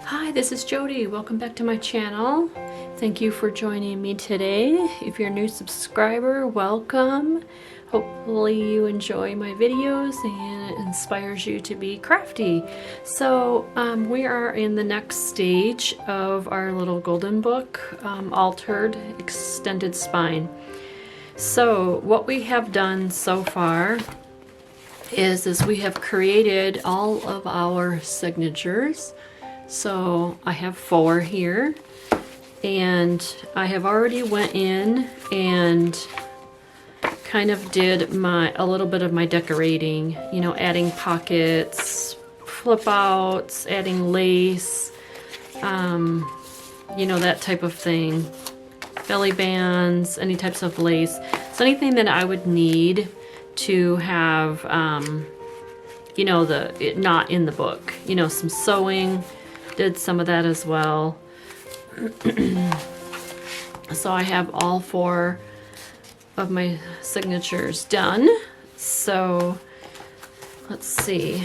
Hi, this is Jody. Welcome back to my channel. Thank you for joining me today. If you're a new subscriber, welcome. Hopefully you enjoy my videos and it inspires you to be crafty. So we are in the next stage of our little golden book, Altered Extended Spine. So what we have done so far is we have created all of our signatures. So I have 4 here, and I have already went in and kind of did a little bit of my decorating, you know, adding pockets, flip outs, adding lace, you know, that type of thing, belly bands, any types of lace. So anything that I would need to have, you know, not in the book, you know, some sewing. Did some of that as well. So I have all 4 of my signatures done. So let's see.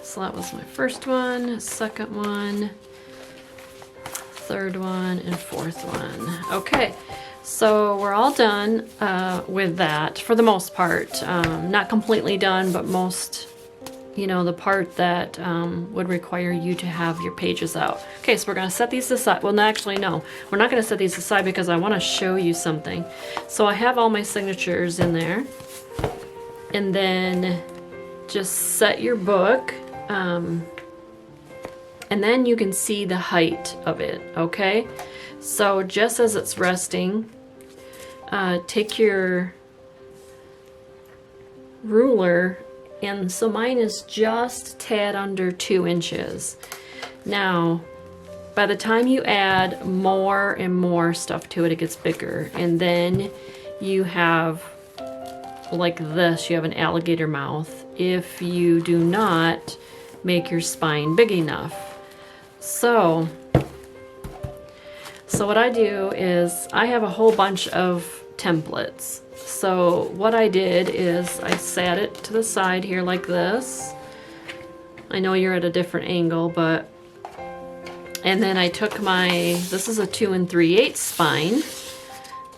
So that was my first one, second one, third one, and fourth one. Okay, so we're all done with that for the most part. Not completely done, but most, you know, the part that would require you to have your pages out. Okay, so we're going to set these aside. Well, actually, no. We're not going to set these aside because I want to show you something. So I have all my signatures in there. And then just set your book. And then you can see the height of it, okay? So just as it's resting, take your ruler. And so mine is just a tad under 2 inches. Now, by the time you add more and more stuff to it, it gets bigger. And then you have, like this, you have an alligator mouth if you do not make your spine big enough. So what I do is I have a whole bunch of templates. So what I did is I sat it to the side here like this. I know you're at a different angle, but, and then I took this is a 2 3/8 spine,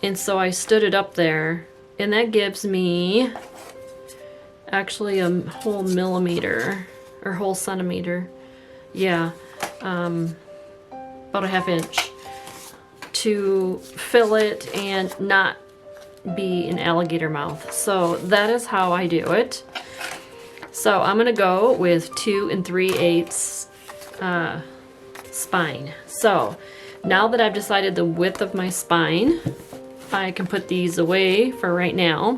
and so I stood it up there, and that gives me actually a whole millimeter, or whole centimeter, yeah, about a ½ inch to fill it and not be an alligator mouth. So that is how I do it. So I'm gonna go with 2 3/8 spine. So now that I've decided the width of my spine, I can put these away for right now,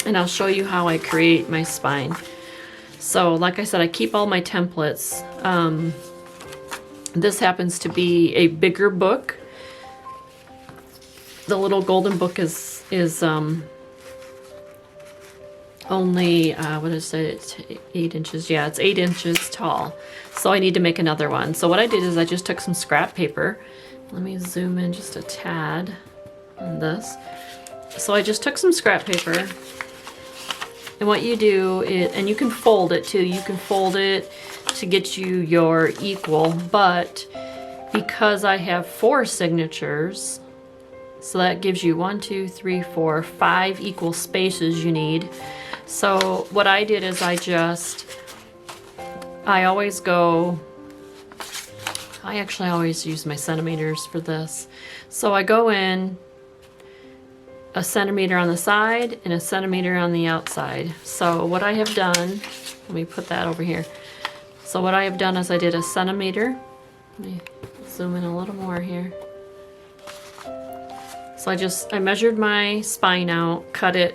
and I'll show you how I create my spine. So like I said, I keep all my templates. This happens to be a bigger book. The little golden book is only, what is it, 8 inches? Yeah, it's 8 inches tall. So I need to make another one. So what I did is I just took some scrap paper. Let me zoom in just a tad on this. So I just took some scrap paper. And what you do is, and you can fold it too. You can fold it to get you your equal. But because I have 4 signatures, so that gives you 1, 2, 3, 4, 5 equal spaces you need. So what I did is I actually always use my centimeters for this. So I go in a centimeter on the side and a centimeter on the outside. So what I have done, let me put that over here. So what I have done is I did a centimeter. Let me zoom in a little more here. So I measured my spine out, cut it,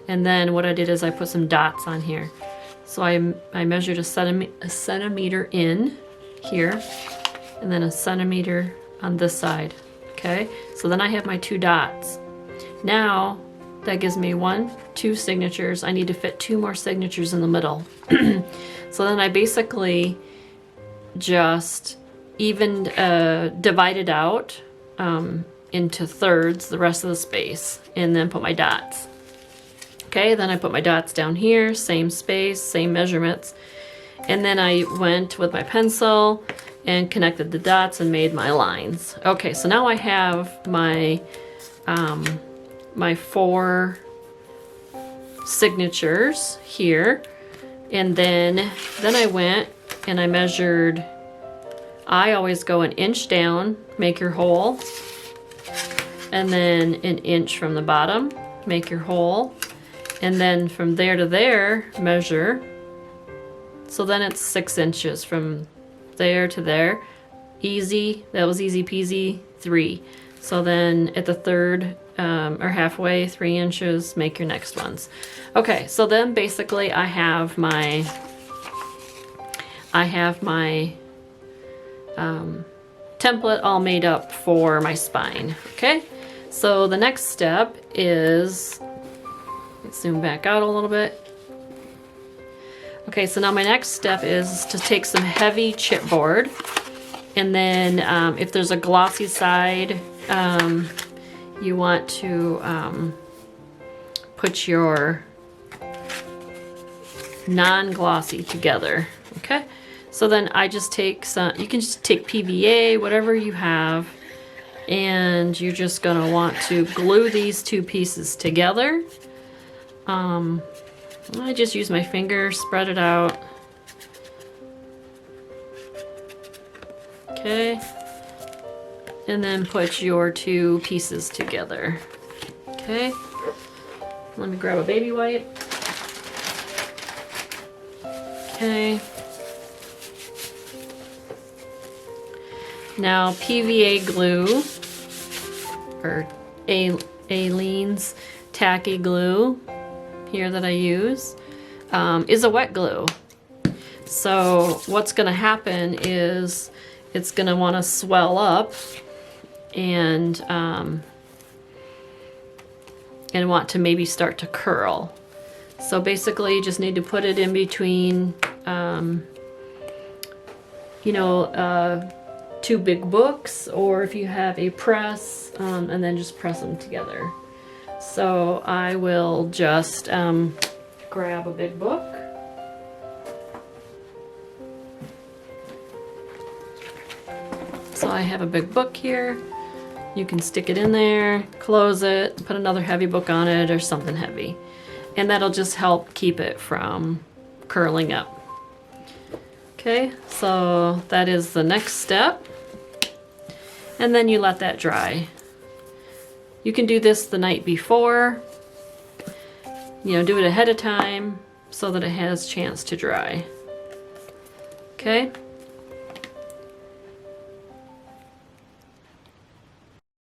and then what I did is I put some dots on here. So I measured a centimeter in here, and then a centimeter on this side, okay? So then I have my 2 dots. Now, that gives me 1, 2 signatures. I need to fit 2 more signatures in the middle. So then I basically just divided out, into thirds the rest of the space, and then put my dots. Okay, then I put my dots down here, same space, same measurements, And then I went with my pencil and connected the dots and made my lines. Okay, so now I have my my 4 signatures here. And then I went and I measured. I always go 1 inch down, make your hole, and then 1 inch from the bottom, make your hole, and then from there to there, measure. So then it's 6 inches from there to there. Easy, that was easy peasy, 3. So then at the third, or halfway, 3 inches, make your next ones. Okay, so then basically I have my template all made up for my spine. Okay, so the next step is, let's zoom back out a little bit. Okay, so now my next step is to take some heavy chipboard, and then if there's a glossy side, you want to put your non-glossy together. Okay, so then I just take some, you can just take PVA, whatever you have, and you're just gonna want to glue these 2 pieces together. I just use my finger, spread it out. Okay, and then put your 2 pieces together. Okay, let me grab a baby wipe. Okay, now PVA glue, or Aleene's tacky glue here that I use, is a wet glue. So what's going to happen is it's going to want to swell up and want to maybe start to curl. So basically you just need to put it in between, you know, 2 big books, or if you have a press, and then just press them together. So I will just grab a big book. So I have a big book here. You can stick it in there, close it, put another heavy book on it or something heavy. And that'll just help keep it from curling up. Okay, so that is the next step. And then you let that dry. You can do this the night before. You know, do it ahead of time so that it has a chance to dry. Okay?